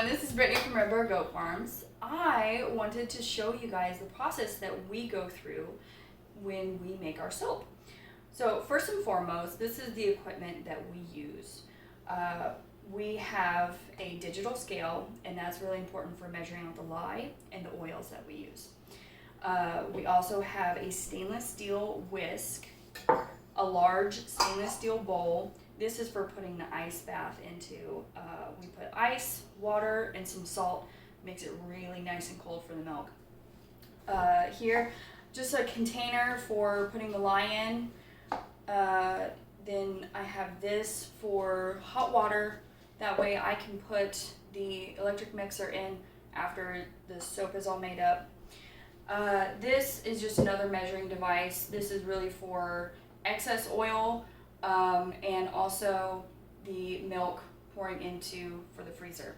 this is Brittany from Red Bear Goat Farms. I wanted to show you guys the process that we go through when we make our soap. So first and foremost, this is the equipment that we use. We have a digital scale, and that's really important for measuring out the lye and the oils that we use. We also have a stainless steel whisk, a large stainless steel bowl. This is for putting the ice bath into. We put ice, water, and some salt. Makes it really nice and cold for the milk. Here, just a container for putting the lye in. Then I have this for hot water. That way I can put the electric mixer in after the soap is all made up. This is just another measuring device. This is really for excess oil and also the milk pouring into for the freezer.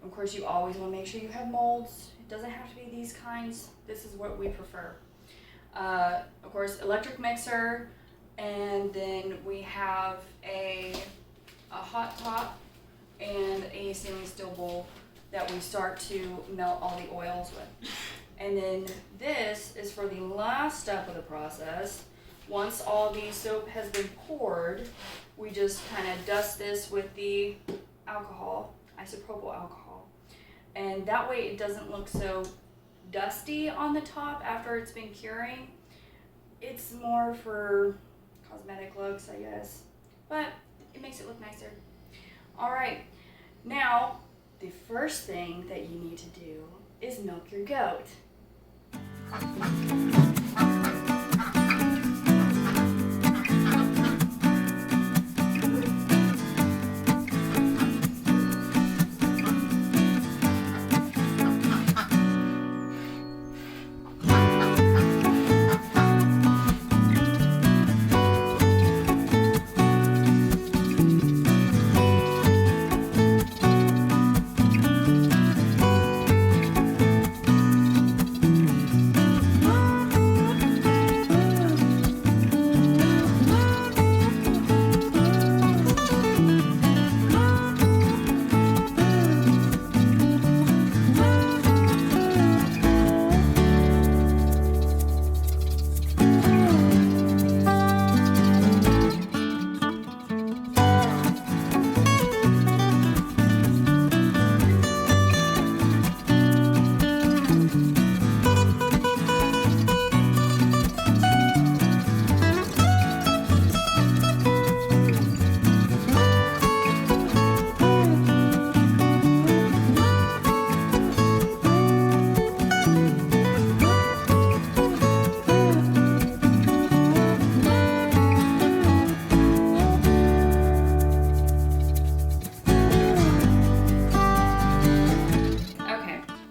Of course, you always want to make sure you have molds. It doesn't have to be these kinds. This is what we prefer. Of course, electric mixer, and then we have a hot top and a stainless steel bowl that we start to melt all the oils with. And then this is for the last step of the process. Once all the soap has been poured, we just kind of dust this with the alcohol, isopropyl alcohol. And that way it doesn't look so dusty on the top after it's been curing. It's more for cosmetic looks, I guess, but it makes it look nicer. All right, now the first thing that you need to do is milk your goat.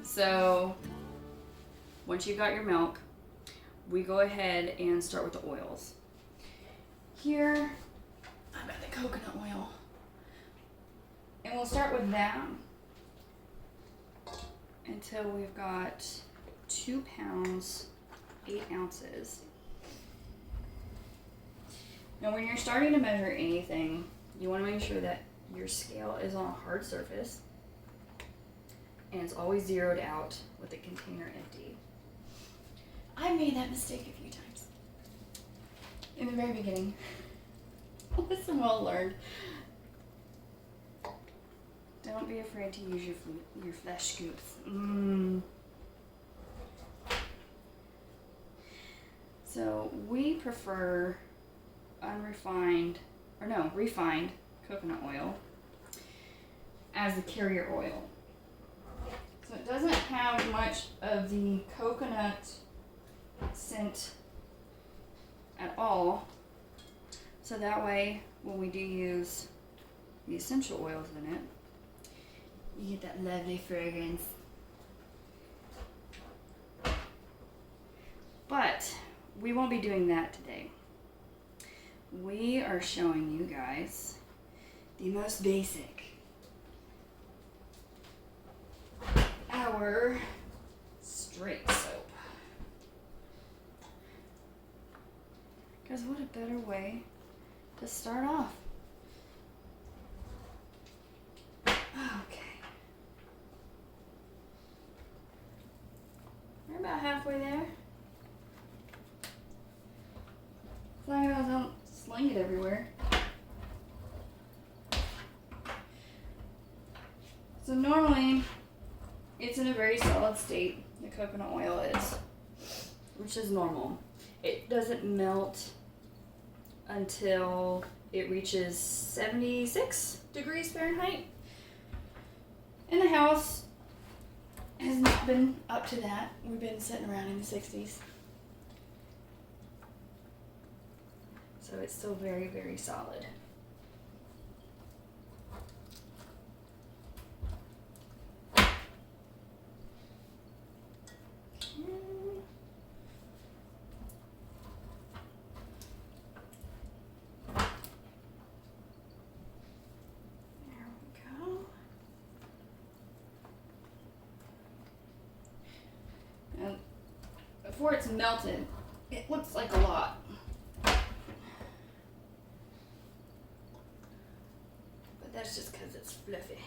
So once you've got your milk, we go ahead and start with the oils. Here, I've got the coconut oil. And we'll start with that until we've got 2 pounds, 8 ounces. Now when you're starting to measure anything, you want to make sure that your scale is on a hard surface and it's always zeroed out with the container empty. I made that mistake a few times in the very beginning. Lesson well learned. Don't be afraid to use your flesh scoops. So we prefer refined coconut oil as the carrier oil. So it doesn't have much of the coconut scent at all. So that way, when we do use the essential oils in it, you get that lovely fragrance. But we won't be doing that today. We are showing you guys the most basic. Our straight soap. Because what a better way to start off. Okay. halfway there. So I don't sling it everywhere. So normally, it's in a very solid state, the coconut oil is, which is normal. It doesn't melt until it reaches 76 degrees Fahrenheit. And the house has not been up to that. We've been sitting around in the 60s. So it's still very, very solid. Before it's melted, it looks like a lot. But that's just because it's fluffy.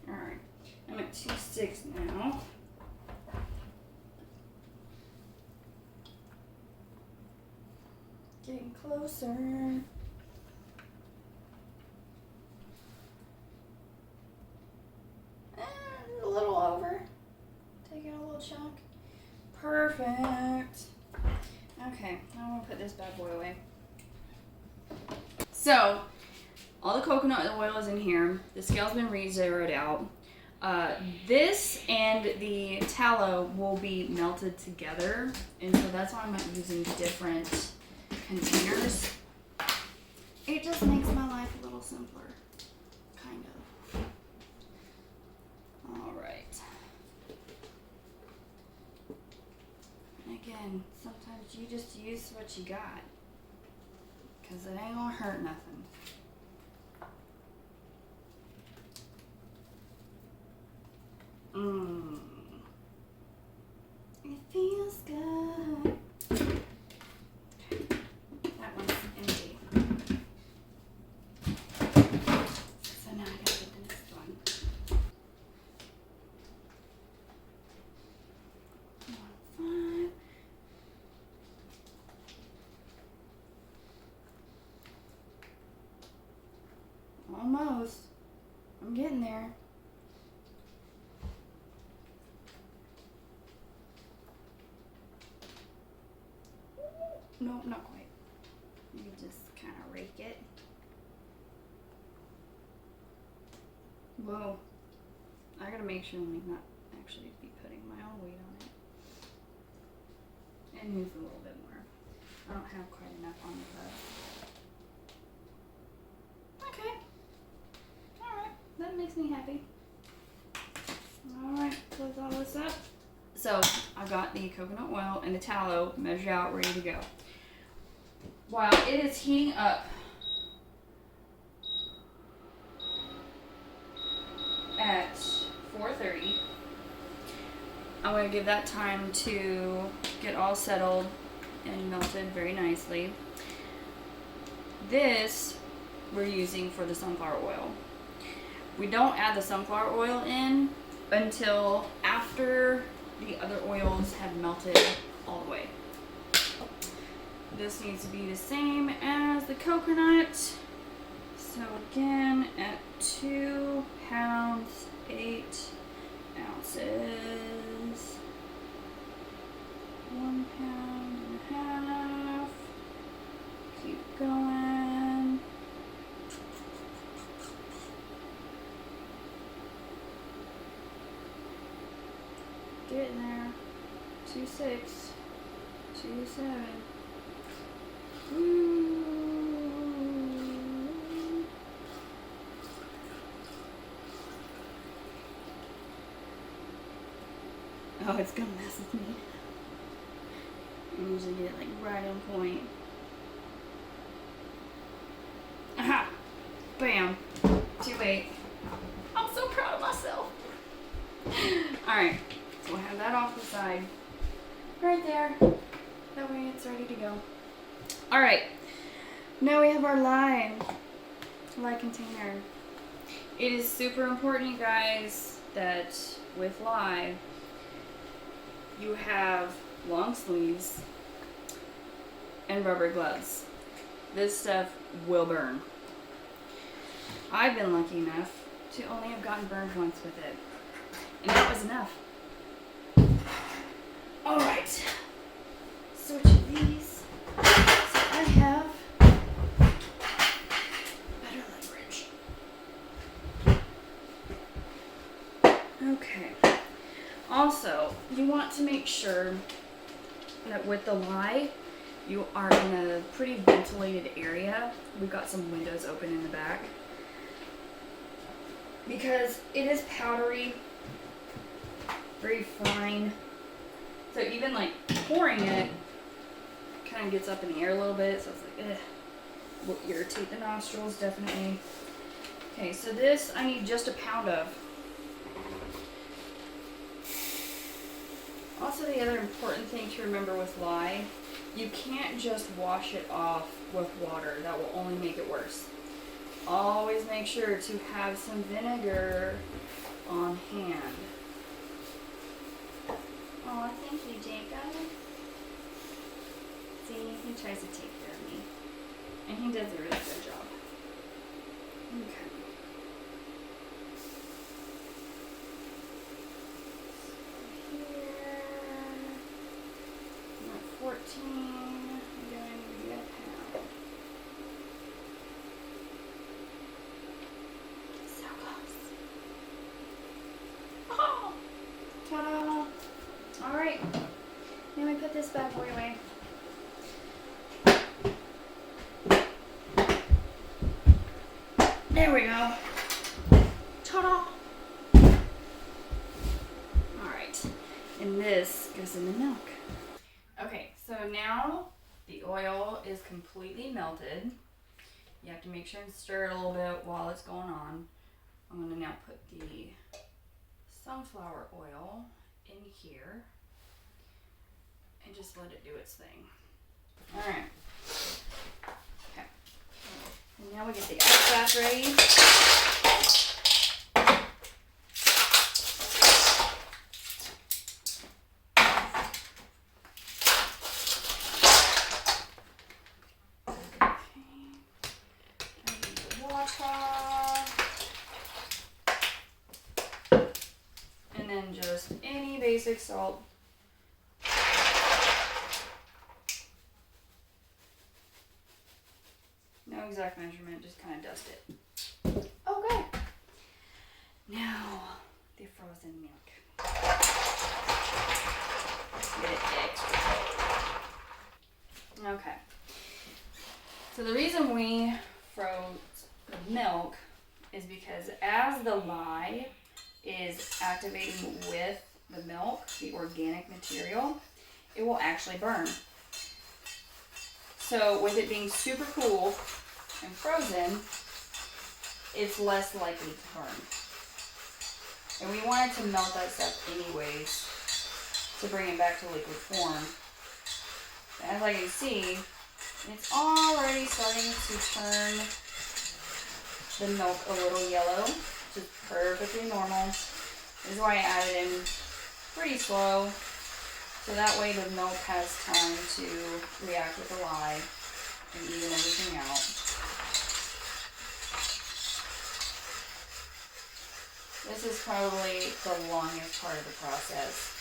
Alright, I'm at 2.6 now. Getting closer. A little over. Take out a little chunk. Perfect. Okay, I'm gonna put this bad boy away. So, all the coconut oil is in here. The scale's been re-zeroed out. This and the tallow will be melted together, and so that's why I'm not using different containers. It just makes my life a little simpler, kind of. All right. And again, sometimes you just use what you got, because it ain't gonna hurt nothing. It feels good. That one's empty. So now I gotta get the next one. Five. Almost. I'm getting there. No, not quite. You can just kind of rake it. Whoa. I gotta make sure I'm not actually be putting my own weight on it. And move a little bit more. I don't have quite enough on the bud. Okay. Alright. That makes me happy. Alright, close all this up. So, I've got the coconut oil and the tallow measured out, ready to go. While it is heating up, at 4:30, I'm going to give that time to get all settled and melted very nicely. This we're using for the sunflower oil. We don't add the sunflower oil in until after the other oils have melted all the way. This needs to be the same as the coconut. So again, at 2 pounds, 8 ounces, 1 pound and a half. Keep going. Getting there. 2.6, 2.7. Oh, it's gonna mess with me. I usually get it like right on point. Aha! Bam! 2.8. I'm so proud of myself. Alright, so we'll have that off the side. Right there. That way it's ready to go. Alright, now we have our lye container. It is super important, you guys, that with lye, you have long sleeves and rubber gloves. This stuff will burn. I've been lucky enough to only have gotten burned once with it, and that was enough. All right, switch these so I have better leverage. Okay. Also, you want to make sure that with the lye, you are in a pretty ventilated area. We've got some windows open in the back because it is powdery, very fine. So even like pouring it kind of gets up in the air a little bit. So it's like, eh, will irritate the nostrils, definitely. Okay, so this I need just a pound of. Also, the other important thing to remember with lye, you can't just wash it off with water. That will only make it worse. Always make sure to have some vinegar on hand. Oh, thank you, Jacob. See, he tries to take care of me. And he does a really good job. Okay. 14, I'm going to get a pound. So close. Oh! Ta-da! Alright. Let me put this bad boy away. There we go. Ta-da! Alright. And this goes in the milk. Okay, so now the oil is completely melted. You have to make sure and stir it a little bit while it's going on. I'm going to now put the sunflower oil in here and just let it do its thing. Alright. Okay. And now we get the ice bath ready. And then just any basic salt. No exact measurement, just kind of dust it. Okay. Now, the frozen milk. Get it extra. Okay. So the reason we froze the milk is because as the lye is activating with the milk, the organic material, it will actually burn. So with it being super cool and frozen, it's less likely to burn. And we wanted to melt that stuff anyways to bring it back to liquid form. As I can see, it's already starting to turn the milk a little yellow, which is perfectly normal. This is why I added in pretty slow, so that way the milk has time to react with the lye and even everything out. This is probably the longest part of the process.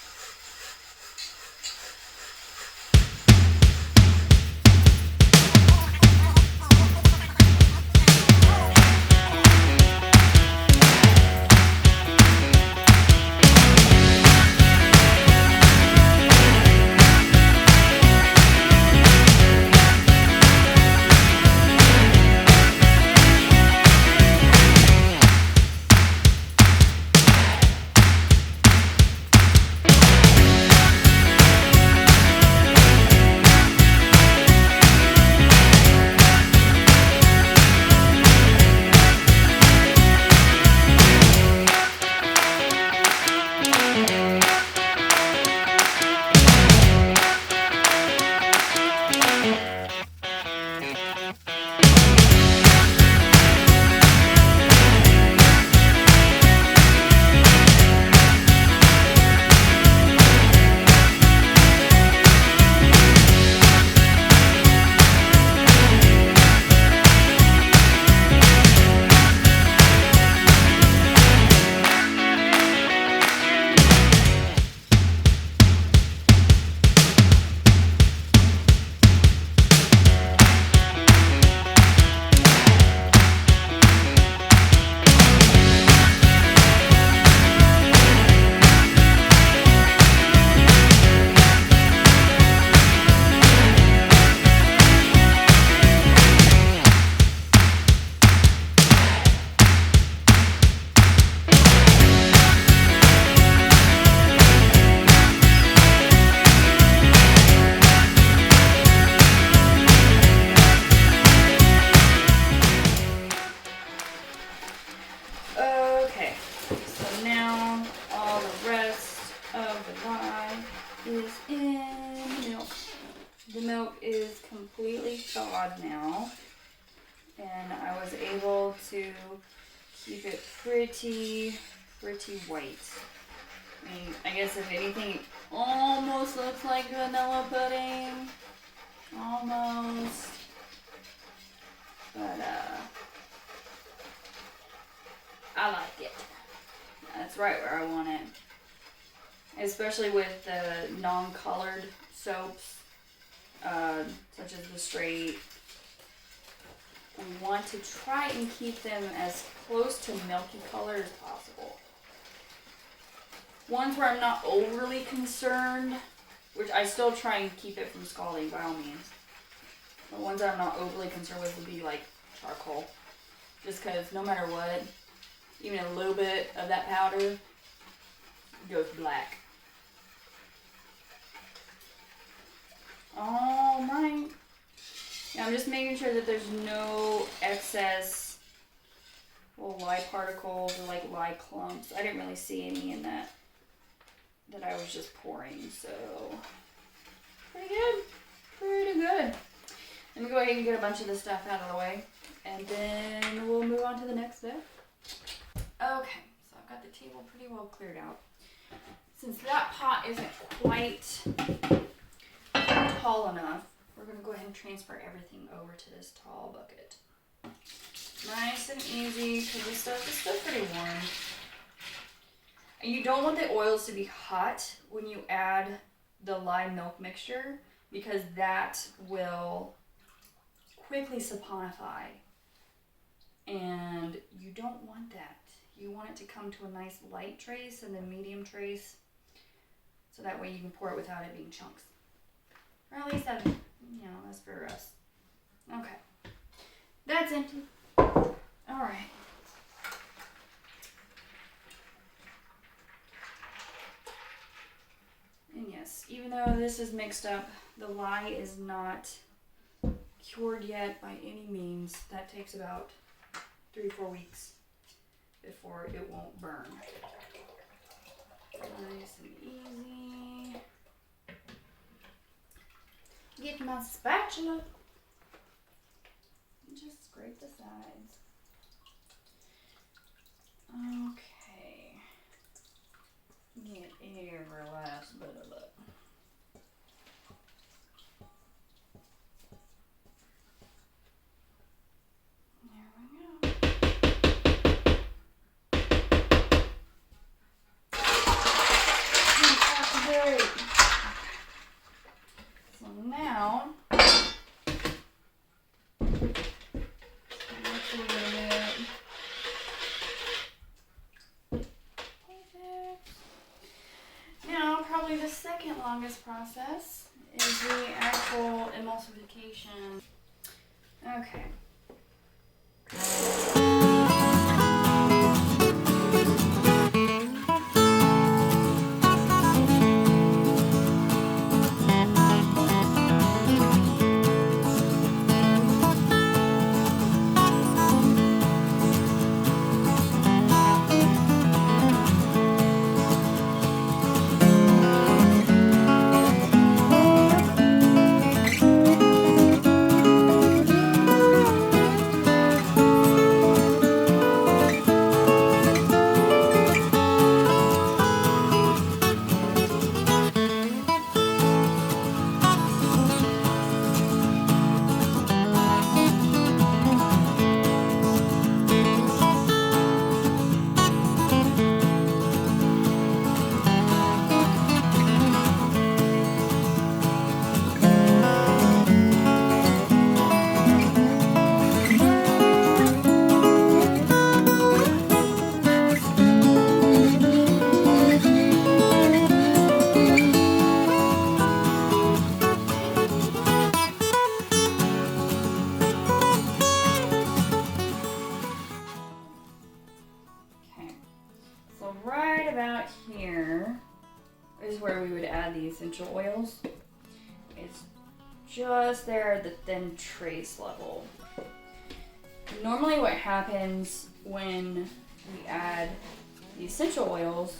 pod now, and I was able to keep it pretty white. I mean, I guess if anything, it almost looks like vanilla pudding. Almost. But, I like it. That's right where I want it. Especially with the non-colored soaps, such as the straight. I want to try and keep them as close to milky color as possible. Ones where I'm not overly concerned, which I still try and keep it from scalding by all means. The ones that I'm not overly concerned with would be like charcoal. Just because no matter what, even a little bit of that powder goes black. Alright. Now I'm just making sure that there's no excess lye particles or like lye clumps. I didn't really see any in that I was just pouring, so pretty good. Pretty good. Let me go ahead and get a bunch of this stuff out of the way, and then we'll move on to the next step. Okay, so I've got the table pretty well cleared out. Since that pot isn't quite tall enough, we're going to go ahead and transfer everything over to this tall bucket. Nice and easy, because this stuff is still pretty warm. And you don't want the oils to be hot when you add the lime milk mixture, because that will quickly saponify. And you don't want that. You want it to come to a nice light trace and then medium trace, so that way you can pour it without it being chunks. Or at least that, that's for us. Okay. That's empty. Alright. And yes, even though this is mixed up, the lye is not cured yet by any means. That takes about 3-4 weeks before it won't burn. Nice and easy. Get my spatula. Just scrape the sides. Okay. Get every last bit of it. There we go. Great. So now, a little bit. Perfect. Now, probably the second longest process is the actual emulsification. Okay. Right about here is where we would add the essential oils. It's just there at the thin trace level. Normally what happens when we add the essential oils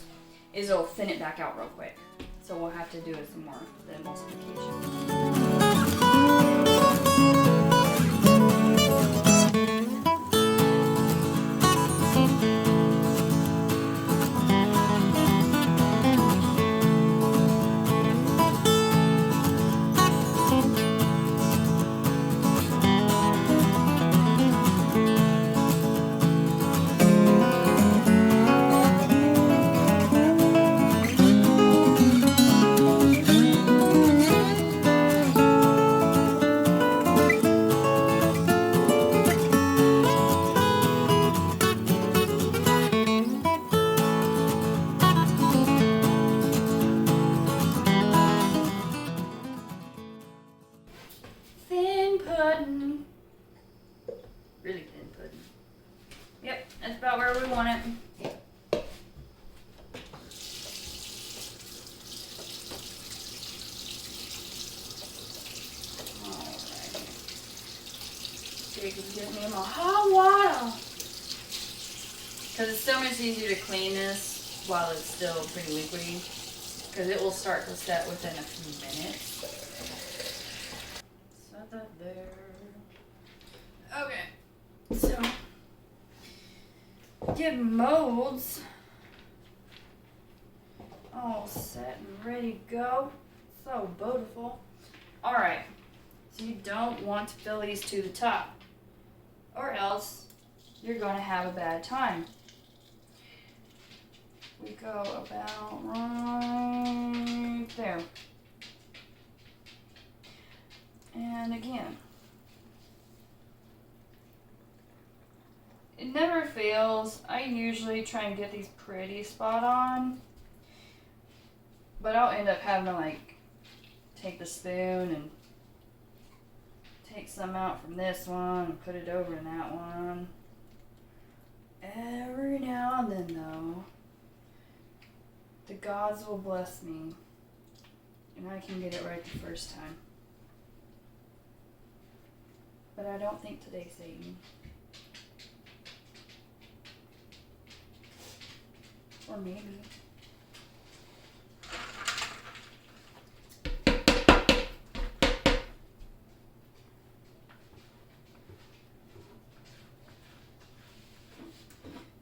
is it'll thin it back out real quick. So we'll have to do some more of the emulsification. want it. Jacob's giving me my hot water. Because it's so much easier to clean this while it's still pretty liquidy. Because it will start to set within a few minutes. Set that there. Okay. So, get molds all set and ready to go. So beautiful. Alright. So you don't want to fill these to the top, or else you're going to have a bad time. We go about right there. And again, it never fails. I usually try and get these pretty spot on, but I'll end up having to like take the spoon and take some out from this one and put it over in that one. Every now and then though, the gods will bless me and I can get it right the first time. But I don't think today, Satan. Or maybe.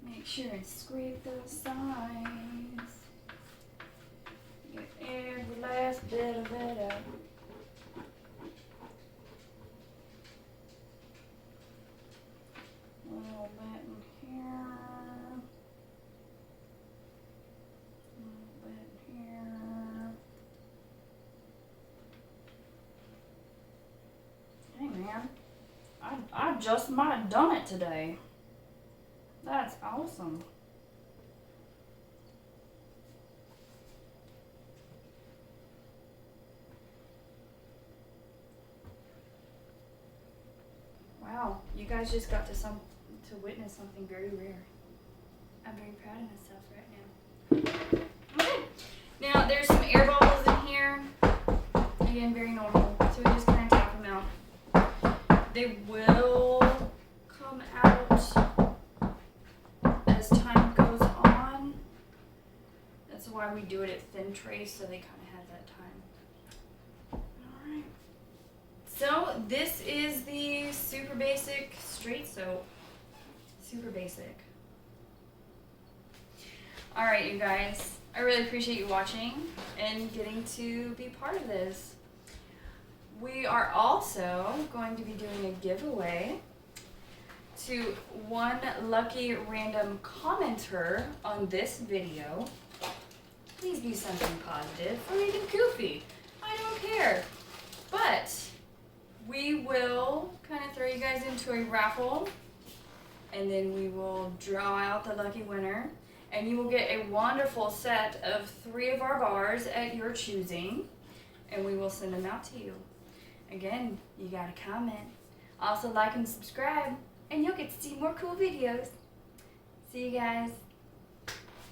Make sure and scrape those sides. Get every last bit of it out. A little bit in here. A little bit in here. Hey man, I just might have done it today. That's awesome. Wow, you guys just got to witness something very rare. I'm very proud of myself right now. Okay. Now there's some air bubbles in here. Again, very normal. So we just kind of tap them out. They will come out as time goes on. That's why we do it at thin trays, so they kind of have that time. Alright. So this is the super basic straight soap. Super basic. Alright, you guys. I really appreciate you watching and getting to be part of this. We are also going to be doing a giveaway to one lucky random commenter on this video. Please be something positive or even goofy. I don't care. But we will kind of throw you guys into a raffle, and then we will draw out the lucky winner, and you will get a wonderful set of 3 of our bars at your choosing, and we will send them out to you. Again, you gotta comment. Also like and subscribe, and you'll get to see more cool videos. See you guys.